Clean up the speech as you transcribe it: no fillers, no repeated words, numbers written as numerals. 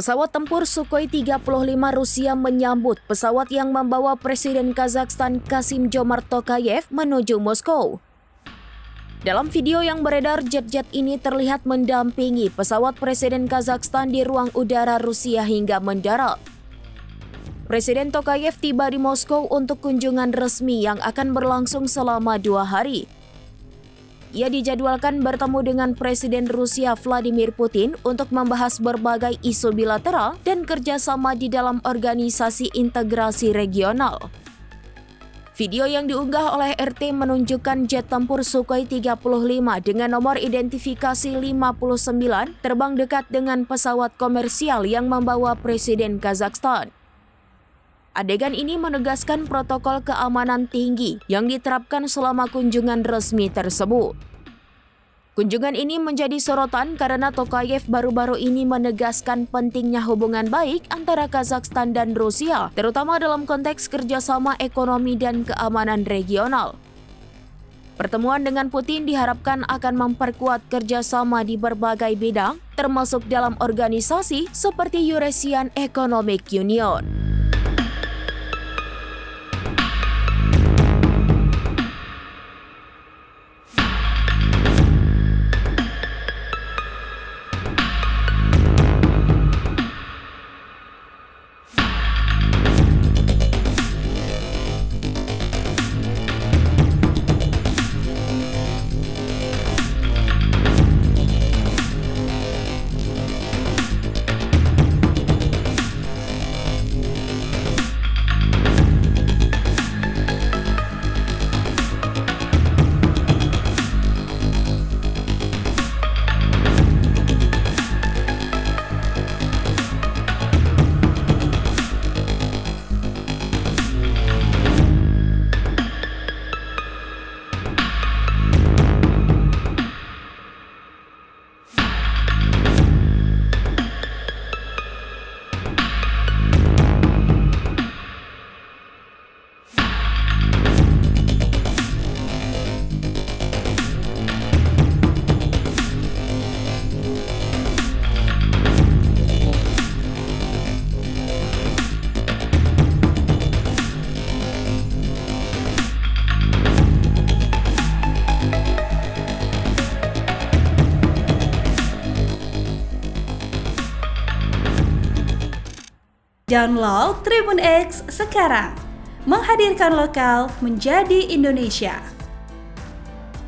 Pesawat tempur Sukhoi 35 Rusia menyambut pesawat yang membawa Presiden Kazakhstan Kassym-Jomart Tokayev menuju Moskow. Dalam video yang beredar, jet-jet ini terlihat mendampingi pesawat Presiden Kazakhstan di ruang udara Rusia hingga mendarat. Presiden Tokayev tiba di Moskow untuk kunjungan resmi yang akan berlangsung selama 2 hari. Ia dijadwalkan bertemu dengan Presiden Rusia Vladimir Putin untuk membahas berbagai isu bilateral dan kerjasama di dalam organisasi integrasi regional. Video yang diunggah oleh RT menunjukkan jet tempur Sukhoi 35 dengan nomor identifikasi 59 terbang dekat dengan pesawat komersial yang membawa Presiden Kazakhstan. Adegan ini menegaskan protokol keamanan tinggi yang diterapkan selama kunjungan resmi tersebut. Kunjungan ini menjadi sorotan karena Tokayev baru-baru ini menegaskan pentingnya hubungan baik antara Kazakhstan dan Rusia, terutama dalam konteks kerjasama ekonomi dan keamanan regional. Pertemuan dengan Putin diharapkan akan memperkuat kerjasama di berbagai bidang, termasuk dalam organisasi seperti Eurasian Economic Union. Download Tribun X sekarang, menghadirkan lokal menjadi Indonesia.